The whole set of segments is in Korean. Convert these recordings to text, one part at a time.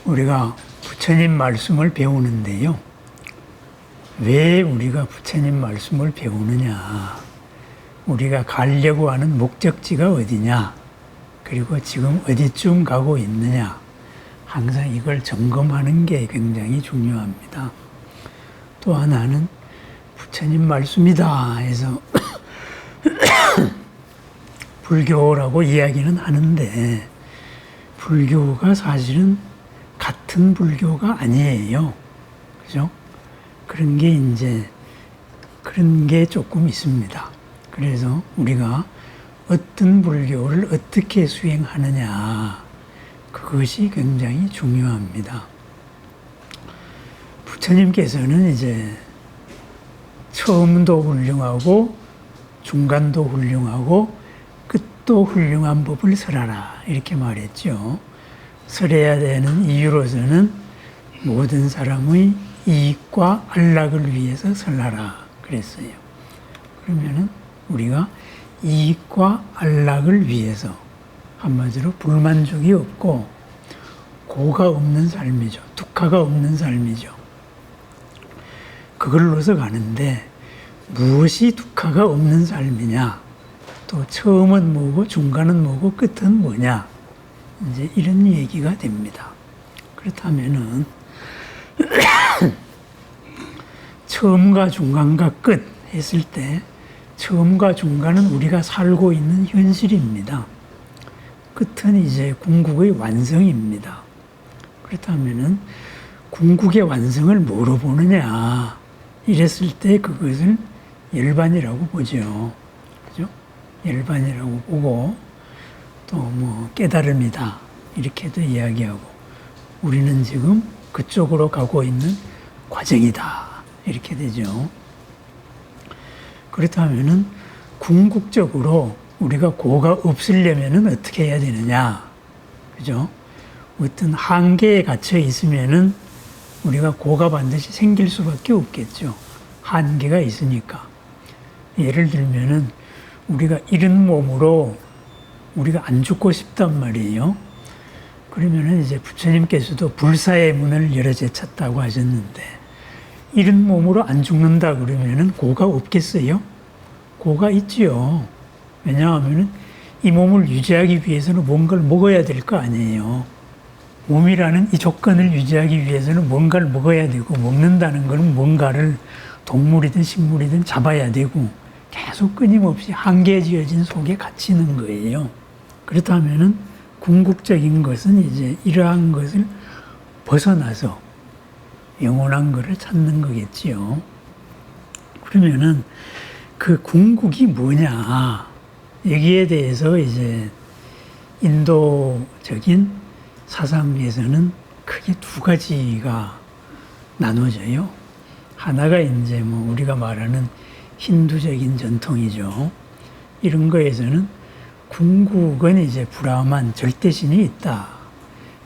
우리가 부처님 말씀을 배우는데요. 왜 우리가 부처님 말씀을 배우느냐? 우리가 가려고 하는 목적지가 어디냐? 그리고 지금 어디쯤 가고 있느냐? 항상 이걸 점검하는 게 굉장히 중요합니다. 또 하나는 부처님 말씀이다 해서 불교라고 이야기는 하는데 불교가 사실은 같은 불교가 아니에요. 그죠? 그런 게 조금 있습니다. 그래서 우리가 어떤 불교를 어떻게 수행하느냐, 그것이 굉장히 중요합니다. 부처님께서는 이제 처음도 훌륭하고 중간도 훌륭하고 끝도 훌륭한 법을 설하라 이렇게 말했죠. 설해야 되는 이유로서는 모든 사람의 이익과 안락을 위해서 설하라 그랬어요. 그러면은 우리가 이익과 안락을 위해서 한마디로 불만족이 없고 고가 없는 삶이죠. 두카가 없는 삶이죠. 그걸로서 가는데 무엇이 두카가 없는 삶이냐? 또 처음은 뭐고 중간은 뭐고 끝은 뭐냐? 이제 이런 얘기가 됩니다. 그렇다면은 처음과 중간과 끝 했을 때 처음과 중간은 우리가 살고 있는 현실입니다. 끝은 이제 궁극의 완성입니다. 그렇다면은 궁극의 완성을 뭐로 보느냐? 이랬을 때 그것을 열반이라고 보죠. 그죠? 열반이라고 보고 또 뭐 깨달음이다 이렇게도 이야기하고 우리는 지금 그쪽으로 가고 있는 과정이다 이렇게 되죠. 그렇다면은 궁극적으로 우리가 고가 없으려면은 어떻게 해야 되느냐, 그죠? 어떤 한계에 갇혀 있으면은 우리가 고가 반드시 생길 수밖에 없겠죠. 한계가 있으니까. 예를 들면은 우리가 이런 몸으로 우리가 안 죽고 싶단 말이에요. 그러면은 이제 부처님께서도 불사의 문을 여러 제 찾다고 하셨는데 이런 몸으로 안 죽는다 그러면은 고가 없겠어요? 고가 있지요. 왜냐하면은 이 몸을 유지하기 위해서는 뭔가를 먹어야 될 거 아니에요. 몸이라는 이 조건을 유지하기 위해서는 뭔가를 먹어야 되고 먹는다는 것은 뭔가를 동물이든 식물이든 잡아야 되고 계속 끊임없이 한계에 지어진 속에 갇히는 거예요. 그렇다면은 궁극적인 것은 이제 이러한 것을 벗어나서 영원한 것을 찾는 거겠지요. 그러면은 그 궁극이 뭐냐? 여기에 대해서 이제 인도적인 사상에서는 크게 두 가지가 나눠져요. 하나가 이제 뭐 우리가 말하는 힌두적인 전통이죠. 이런 거에서는 궁극은 이제 브라만 절대신이 있다.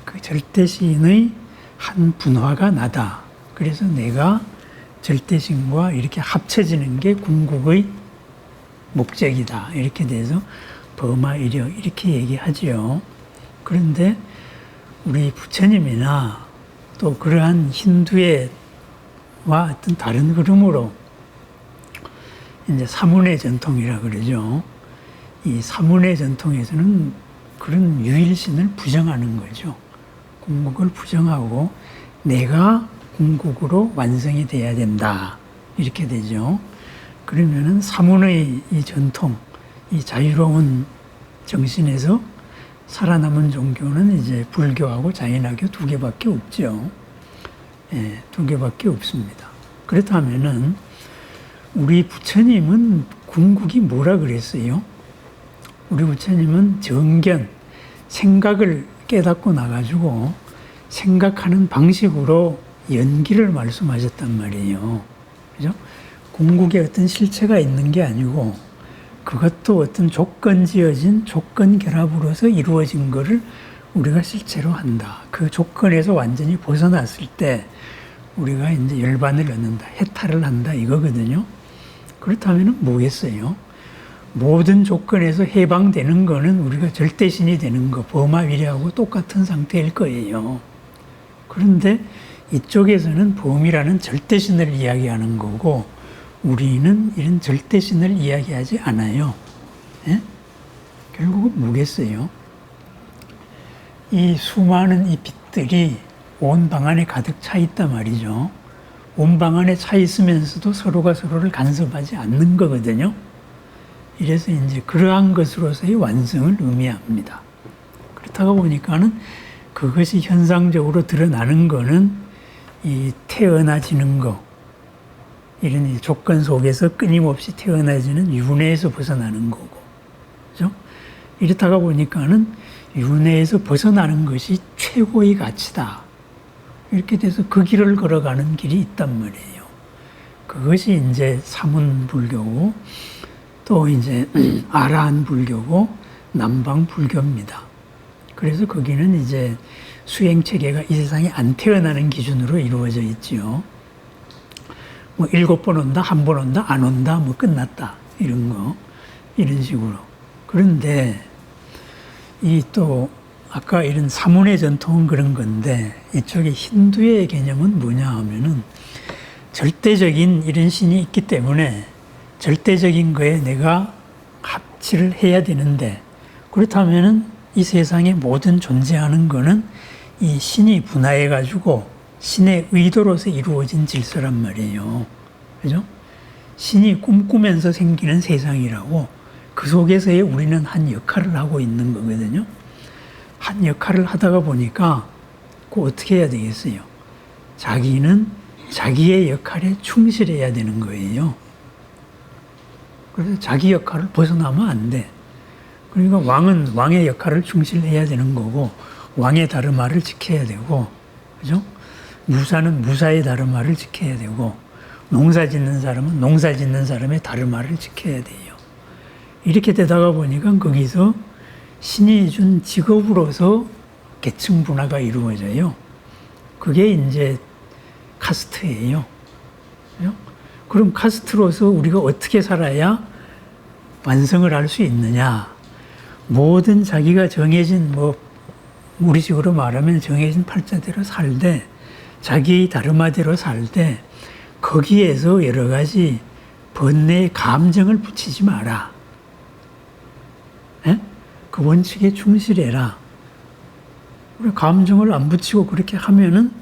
그 절대신의 한 분화가 나다. 그래서 내가 절대신과 이렇게 합쳐지는 게 궁극의 목적이다. 이렇게 돼서 버마이력 이렇게 얘기하지요. 그런데 우리 부처님이나 또 그러한 힌두와 어떤 다른 흐름으로 이제 사문의 전통이라 그러죠. 이 사문의 전통에서는 그런 유일신을 부정하는 거죠. 궁극을 부정하고 내가 궁극으로 완성이 돼야 된다. 이렇게 되죠. 그러면은 사문의 이 전통, 이 자유로운 정신에서 살아남은 종교는 이제 불교하고 자연학교 두 개밖에 없죠. 예, 두 개밖에 없습니다. 그렇다면은 우리 부처님은 궁극이 뭐라 그랬어요? 우리 부처님은 정견, 생각을 깨닫고 나가지고 생각하는 방식으로 연기를 말씀하셨단 말이에요. 그죠? 궁극에 어떤 실체가 있는 게 아니고 그것도 어떤 조건 지어진 조건 결합으로서 이루어진 거를 우리가 실체로 한다. 그 조건에서 완전히 벗어났을 때 우리가 이제 열반을 얻는다. 해탈을 한다. 이거거든요. 그렇다면 뭐겠어요? 모든 조건에서 해방되는 거는 우리가 절대신이 되는 거, 범하위례하고 똑같은 상태일 거예요. 그런데 이쪽에서는 범이라는 절대신을 이야기하는 거고 우리는 이런 절대신을 이야기하지 않아요. 예? 결국은 뭐겠어요? 이 수많은 이 빛들이 온 방 안에 가득 차 있단 말이죠. 온 방 안에 차 있으면서도 서로가 서로를 간섭하지 않는 거거든요. 이래서 이제 그러한 것으로서의 완성을 의미합니다. 그렇다고 보니까는 그것이 현상적으로 드러나는 거는 이 태어나지는 거, 이런 이 조건 속에서 끊임없이 태어나지는 윤회에서 벗어나는 거고, 그죠? 이렇다가 보니까는 윤회에서 벗어나는 것이 최고의 가치다. 이렇게 돼서 그 길을 걸어가는 길이 있단 말이에요. 그것이 이제 사문 불교고, 또 이제 아라한 불교고, 남방 불교입니다. 그래서 거기는 이제 수행 체계가 이 세상에 안 태어나는 기준으로 이루어져 있지요. 뭐 7번 온다, 1번 온다, 안 온다, 뭐 끝났다. 이런 거. 이런 식으로. 그런데 이 또 아까 이런 사문의 전통은 그런 건데 이쪽에 힌두의 개념은 뭐냐 하면은 절대적인 이런 신이 있기 때문에 절대적인 거에 내가 합치를 해야 되는데 그렇다면은 이 세상에 모든 존재하는 거는 이 신이 분화해가지고 신의 의도로서 이루어진 질서란 말이에요. 그죠? 신이 꿈꾸면서 생기는 세상이라고 그 속에서의 우리는 한 역할을 하고 있는 거거든요. 한 역할을 하다가 보니까 그 어떻게 해야 되겠어요? 자기는 자기의 역할에 충실해야 되는 거예요. 그래서 자기 역할을 벗어나면 안 돼. 그러니까 왕은 왕의 역할을 충실해야 되는 거고 왕의 다르마를 지켜야 되고, 그죠? 무사는 무사의 다르마를 지켜야 되고 농사 짓는 사람은 농사 짓는 사람의 다르마를 지켜야 돼요. 이렇게 되다가 보니까 거기서 신이 준 직업으로서 계층 분화가 이루어져요. 그게 이제 카스트예요. 그죠? 그럼 카스트로서 우리가 어떻게 살아야 완성을 할 수 있느냐? 모든 자기가 정해진 뭐 우리식으로 말하면 정해진 팔자대로 살되 자기의 다르마대로 살되 거기에서 여러 가지 번뇌의 감정을 붙이지 마라. 에? 그 원칙에 충실해라. 우리 감정을 안 붙이고 그렇게 하면은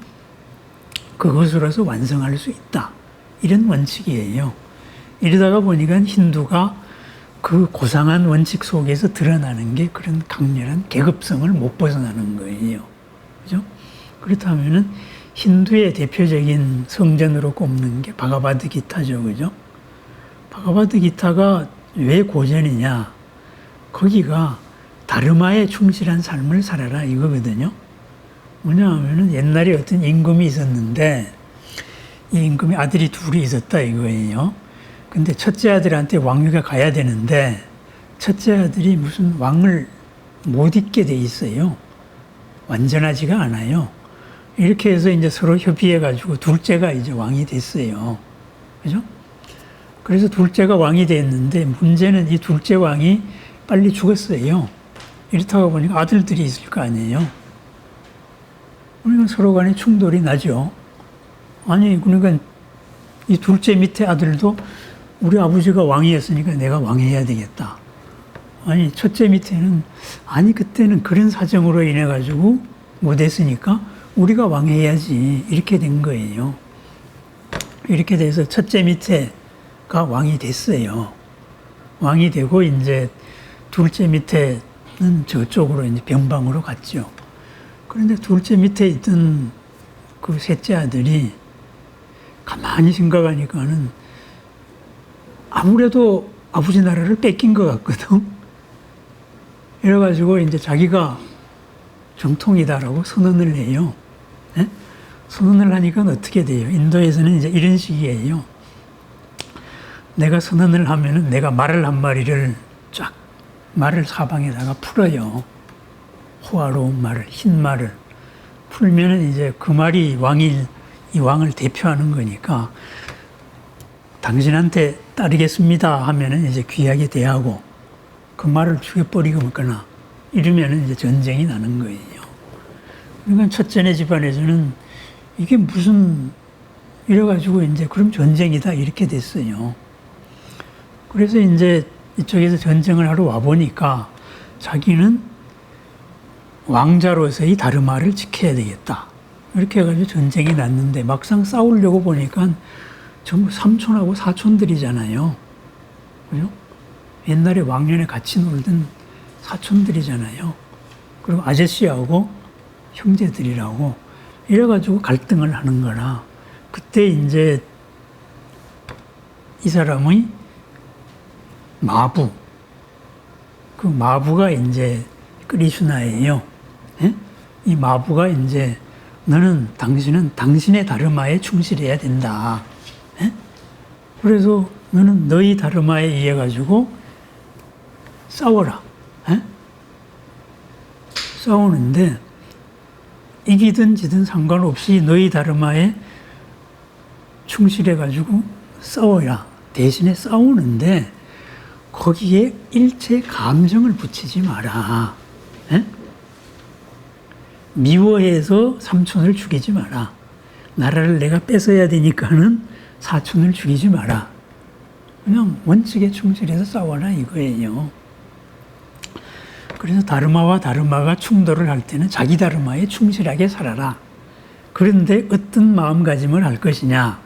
그것으로서 완성할 수 있다. 이런 원칙이에요. 이러다가 보니까 힌두가 그 고상한 원칙 속에서 드러나는 게 그런 강렬한 계급성을 못 벗어나는 거예요. 그죠? 그렇다면은 힌두의 대표적인 성전으로 꼽는 게 바가바드기타죠. 그죠? 바가바드기타가 왜 고전이냐? 거기가 다르마에 충실한 삶을 살아라 이거거든요. 뭐냐 하면은 옛날에 어떤 임금이 있었는데 이 임금이 아들이 둘이 있었다 이거예요. 근데 첫째 아들한테 왕위가 가야 되는데 첫째 아들이 무슨 왕을 못 잇게 돼 있어요. 완전하지가 않아요. 이렇게 해서 이제 서로 협의해가지고 둘째가 이제 왕이 됐어요. 그죠? 그래서 둘째가 왕이 됐는데 문제는 이 둘째 왕이 빨리 죽었어요. 이렇다가 보니까 아들들이 있을 거 아니에요. 그러니까 서로 간에 충돌이 나죠. 아니, 그러니까 이 둘째 밑에 아들도 우리 아버지가 왕이었으니까 내가 왕해야 되겠다. 아니, 첫째 밑에는 아니, 그때는 그런 사정으로 인해 가지고 못했으니까 우리가 왕해야지. 이렇게 된 거예요. 이렇게 돼서 첫째 밑에가 왕이 됐어요. 왕이 되고 이제 둘째 밑에는 저쪽으로 이제 변방으로 갔죠. 그런데 둘째 밑에 있던 그 셋째 아들이 가만히 생각하니까는 아무래도 아버지 나라를 뺏긴 것 같거든. 이래가지고 이제 자기가 정통이다라고 선언을 해요. 네? 선언을 하니까 어떻게 돼요? 인도에서는 이제 이런 식이에요. 내가 선언을 하면은 내가 말을 한 마리를 쫙 말을 사방에다가 풀어요. 호화로운 말을, 흰 말을 풀면은 이제 그 말이 이 왕을 대표하는 거니까 당신한테 따르겠습니다 하면은 이제 귀하게 대하고 그 말을 죽여버리고 먹거나 이러면은 이제 전쟁이 나는 거예요. 그러니까 첫째네 집안에서는 이게 무슨 이래가지고 이제 그럼 전쟁이다 이렇게 됐어요. 그래서 이제 이쪽에서 전쟁을 하러 와 보니까 자기는 왕자로서의 다르마를 지켜야 되겠다. 이렇게 해가지고 전쟁이 났는데 막상 싸우려고 보니까 전부 삼촌하고 사촌들이잖아요. 그죠? 옛날에 왕년에 같이 놀던 사촌들이잖아요. 그리고 아저씨하고 형제들이라고 이래가지고 갈등을 하는 거라. 그때 이제 이 사람의 마부, 그 마부가 이제 크리슈나예요. 예? 이 마부가 이제 당신은 당신의 다르마에 충실해야 된다. 예? 그래서 너는 너희 다르마에 의해 가지고 싸워라. 예? 싸우는데 이기든 지든 상관없이 너희 다르마에 충실해 가지고 싸워야. 대신에 싸우는데 거기에 일체 감정을 붙이지 마라. 에? 미워해서 삼촌을 죽이지 마라. 나라를 내가 뺏어야 되니까는 사촌을 죽이지 마라. 그냥 원칙에 충실해서 싸워라 이거예요. 그래서 다르마와 다르마가 충돌을 할 때는 자기 다르마에 충실하게 살아라. 그런데 어떤 마음가짐을 할 것이냐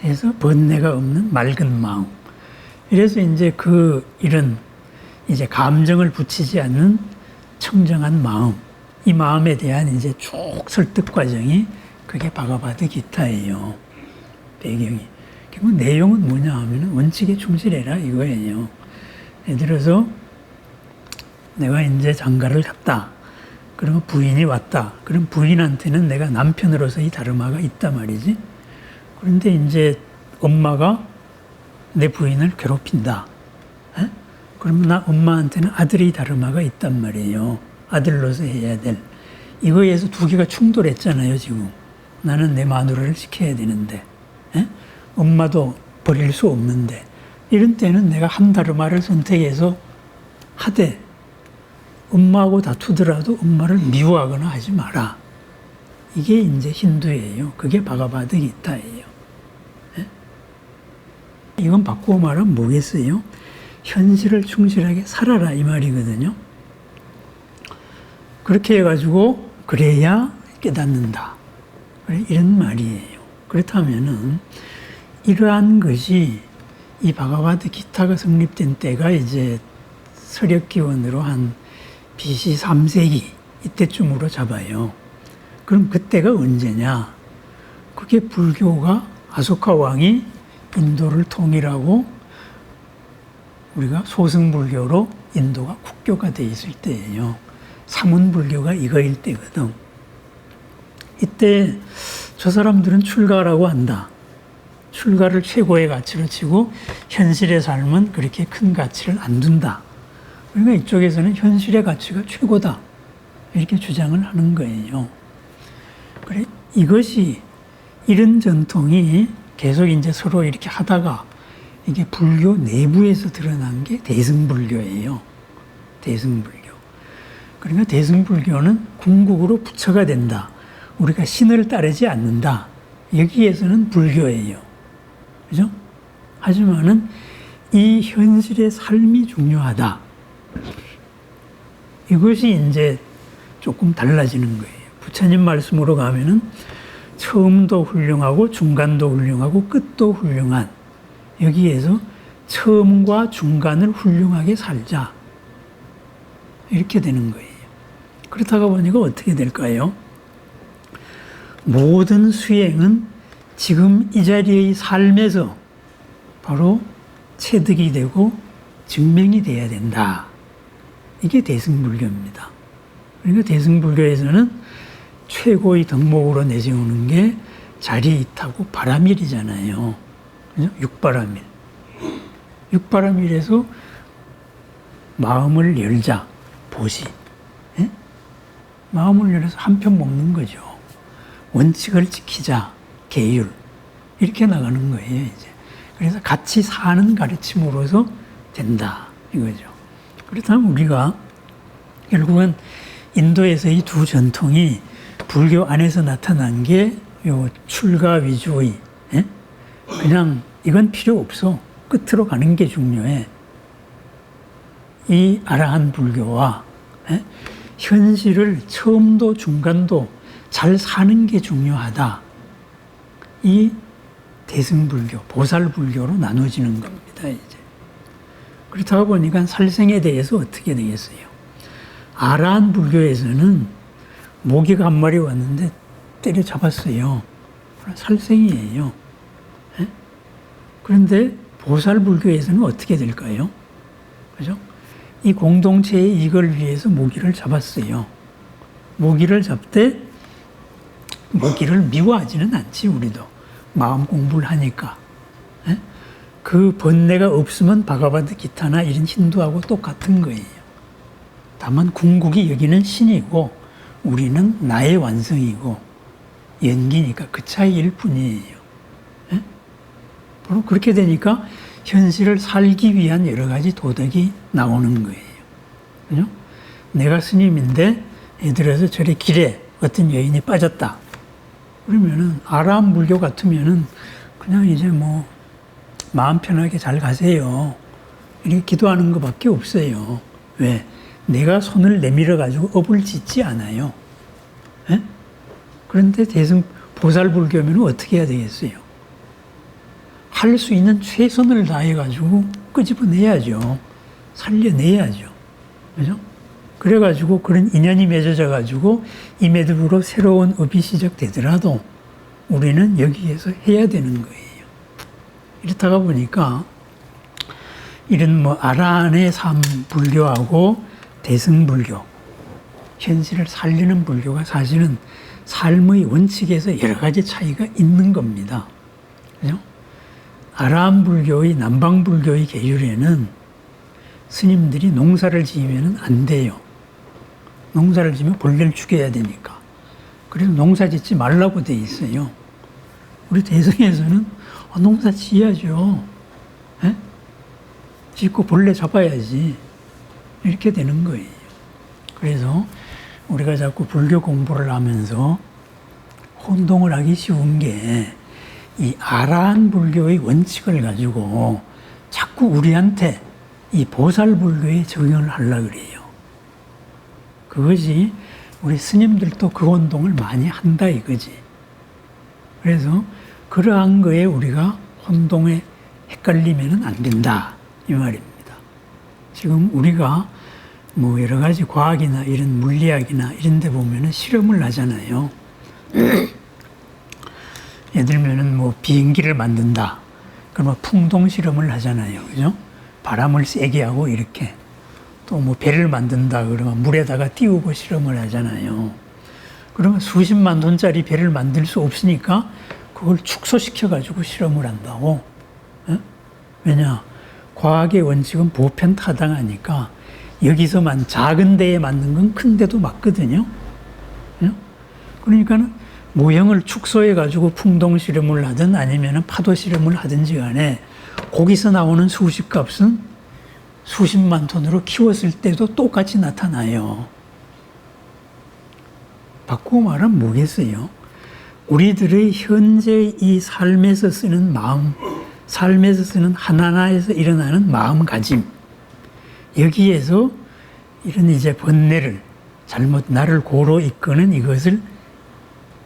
해서 번뇌가 없는 맑은 마음. 이래서 이제 이런 이제 감정을 붙이지 않는 청정한 마음, 이 마음에 대한 이제 쭉 설득 과정이 그게 바가바드 기타예요. 배경이. 결국 내용은 뭐냐 하면 원칙에 충실해라 이거예요. 예를 들어서 내가 이제 장가를 갔다. 그러면 부인이 왔다. 그럼 부인한테는 내가 남편으로서의 다르마가 있단 말이지. 그런데 이제 엄마가 내 부인을 괴롭힌다. 에? 그러면 엄마한테는 아들의 다르마가 있단 말이에요. 아들로서 해야 될. 이거에서 두 개가 충돌했잖아요, 지금. 나는 내 마누라를 지켜야 되는데. 에? 엄마도 버릴 수 없는데. 이런 때는 내가 한 다르마를 선택해서 하되 엄마하고 다투더라도 엄마를 미워하거나 하지 마라. 이게 이제 힌두예요. 그게 바가바드 기타예요. 에? 이건 바꾸어 말하면 뭐겠어요? 현실을 충실하게 살아라 이 말이거든요. 그렇게 해가지고 그래야 깨닫는다. 이런 말이에요. 그렇다면은 이러한 것이 이 바가바드 기타가 성립된 때가 이제 서력기원으로 한 BC 3세기 이때쯤으로 잡아요. 그럼 그때가 언제냐? 그게 불교가 아소카 왕이 인도를 통일하고 우리가 소승불교로 인도가 국교가 돼 있을 때예요. 사문불교가 이거일 때거든. 이때 저 사람들은 출가라고 한다. 출가를 최고의 가치로 치고 현실의 삶은 그렇게 큰 가치를 안 둔다. 그러니까 이쪽에서는 현실의 가치가 최고다. 이렇게 주장을 하는 거예요. 그래, 이것이, 이런 전통이 계속 이제 서로 이렇게 하다가 이게 불교 내부에서 드러난 게 대승불교예요. 대승불교. 그러니까 대승불교는 궁극으로 부처가 된다. 우리가 신을 따르지 않는다. 여기에서는 불교예요. 그죠? 하지만은 이 현실의 삶이 중요하다. 이것이 이제 조금 달라지는 거예요. 부처님 말씀으로 가면은 처음도 훌륭하고 중간도 훌륭하고 끝도 훌륭한, 여기에서 처음과 중간을 훌륭하게 살자. 이렇게 되는 거예요. 그렇다가 보니까 어떻게 될까요? 모든 수행은 지금 이 자리의 삶에서 바로 체득이 되고 증명이 돼야 된다. 이게 대승불교입니다. 그러니까 대승불교에서는 최고의 덕목으로 내세우는 게 자리이타고 바라밀이잖아요. 그죠? 육바라밀. 육바라밀에서 마음을 열자. 보시. 예? 마음을 열어서 한편 먹는 거죠. 원칙을 지키자. 계율. 이렇게 나가는 거예요, 이제. 그래서 같이 사는 가르침으로서 된다. 이거죠. 그렇다면 우리가 결국은 인도에서 이 두 전통이 불교 안에서 나타난 게 요 출가 위주의, 예? 그냥 이건 필요 없어. 끝으로 가는 게 중요해. 이 아라한 불교와, 예? 현실을 처음도 중간도 잘 사는 게 중요하다. 이 대승불교, 보살불교로 나눠지는 겁니다, 이제. 그렇다고 보니까 살생에 대해서 어떻게 되겠어요? 아라한 불교에서는 모기가 한 마리 왔는데 때려잡았어요. 살생이에요. 예? 그런데 보살불교에서는 어떻게 될까요? 그죠? 이 공동체의 이익을 위해서 모기를 잡았어요. 모기를 잡되 모기를 미워하지는 않지, 우리도. 마음 공부를 하니까. 예? 그 번뇌가 없으면 바가바드 기타나 이런 힌두하고 똑같은 거예요. 다만 궁극이 여기는 신이고 우리는 나의 완성이고 연기니까 그 차이일 뿐이에요. 예? 바로 그렇게 되니까 현실을 살기 위한 여러 가지 도덕이 나오는 거예요. 그죠? 내가 스님인데 예를 들어서 저래 길에 어떤 여인이 빠졌다. 그러면은 아라한 불교 같으면은 그냥 이제 뭐 마음 편하게 잘 가세요. 이렇게 기도하는 것밖에 없어요. 왜? 내가 손을 내밀어 가지고 업을 짓지 않아요. 예? 그런데 대승 보살불교면 어떻게 해야 되겠어요? 할 수 있는 최선을 다해 가지고 끄집어내야죠. 살려내야죠. 그죠? 그래가지고 그런 인연이 맺어져 가지고 이 매듭으로 새로운 업이 시작되더라도 우리는 여기에서 해야 되는 거예요. 이렇다가 보니까 이런 뭐 아라한의 삶 불교하고 대승불교, 현실을 살리는 불교가 사실은 삶의 원칙에서 여러 가지 차이가 있는 겁니다. 그죠? 아라한 불교의 남방 불교의 계율에는 스님들이 농사를 지으면 안 돼요. 농사를 지으면 벌레를 죽여야 되니까. 그래서 농사 짓지 말라고 돼 있어요. 우리 대성에서는 농사 지어야죠. 에? 짓고 벌레 잡아야지. 이렇게 되는 거예요. 그래서 우리가 자꾸 불교 공부를 하면서 혼동을 하기 쉬운 게 이 아라한 불교의 원칙을 가지고 자꾸 우리한테 이 보살불교에 적용을 하려고 그래요. 그것이 우리 스님들도 그 운동을 많이 한다 이거지. 그래서 그러한 거에 우리가 혼동에 헷갈리면 안 된다 이 말입니다. 지금 우리가 뭐 여러 가지 과학이나 이런 물리학이나 이런 데 보면은 실험을 하잖아요. 예를 들면은 뭐 비행기를 만든다. 그러면 풍동 실험을 하잖아요. 그죠? 바람을 세게 하고 이렇게. 또 뭐 배를 만든다. 그러면 물에다가 띄우고 실험을 하잖아요. 그러면 수십만 톤짜리 배를 만들 수 없으니까 그걸 축소시켜가지고 실험을 한다고. 예? 왜냐? 과학의 원칙은 보편타당하니까 여기서만 작은 데에 맞는 건 큰 데도 맞거든요. 예? 그러니까는 모형을 축소해가지고 풍동 실험을 하든 아니면 파도 실험을 하든지 간에 거기서 나오는 수식값은 수십만 톤으로 키웠을 때도 똑같이 나타나요. 바꾸고 말하면 뭐겠어요? 우리들의 현재 이 삶에서 쓰는 마음, 삶에서 쓰는 하나하나에서 일어나는 마음가짐, 여기에서 이런 이제 번뇌를 잘못 나를 고로 이끄는 이것을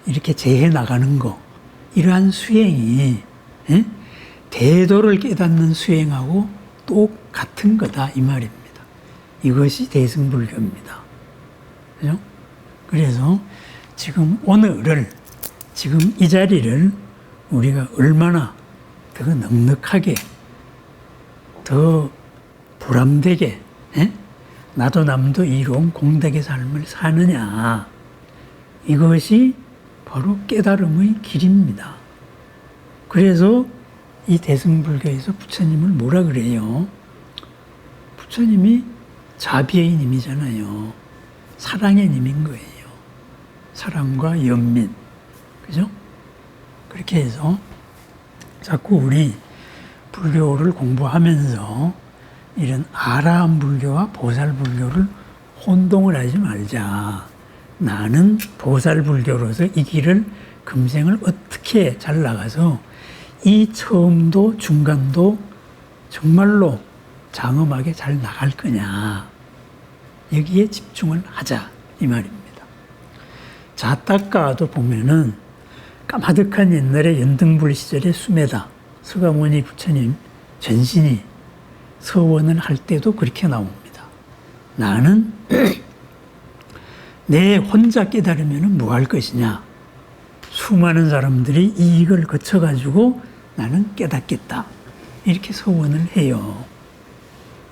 이렇게 제해 나가는 거, 이러한 수행이 대도를 깨닫는 수행하고 똑같은 거다 이 말입니다. 이것이 대승불교입니다. 그죠? 그래서 지금 오늘을, 지금 이 자리를 우리가 얼마나 더 넉넉하게, 더 보람되게, 나도 남도 이로운 공덕의 삶을 사느냐, 이것이 바로 깨달음의 길입니다. 그래서 이 대승불교에서 부처님을 뭐라 그래요? 부처님이 자비의 님이잖아요. 사랑의 님인 거예요. 사랑과 연민. 그죠? 그렇게 해서 자꾸 우리 불교를 공부하면서 이런 아라한 불교와 보살 불교를 혼동을 하지 말자. 나는 보살불교로서 이 길을 금생을 어떻게 잘 나가서 이 처음도 중간도 정말로 장엄하게 잘 나갈 거냐. 여기에 집중을 하자 이 말입니다. 자타가도 보면은 까마득한 옛날에 연등불 시절의 수메다 서가모니 부처님 전신이 서원을 할 때도 그렇게 나옵니다. 나는 내 혼자 깨달으면 뭐 할 것이냐. 수많은 사람들이 이익을 거쳐가지고 나는 깨닫겠다. 이렇게 서원을 해요.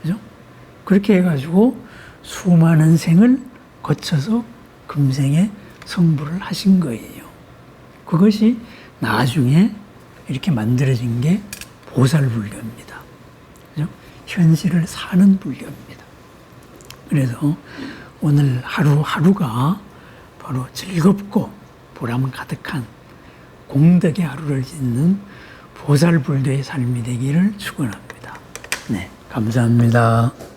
그죠? 그렇게 해가지고 수많은 생을 거쳐서 금생에 성불을 하신 거예요. 그것이 나중에 이렇게 만들어진 게 보살불교입니다. 그죠? 현실을 사는 불교입니다. 그래서 오늘 하루하루가 바로 즐겁고 보람 가득한 공덕의 하루를 짓는 보살불교의 삶이 되기를 축원합니다. 네, 감사합니다.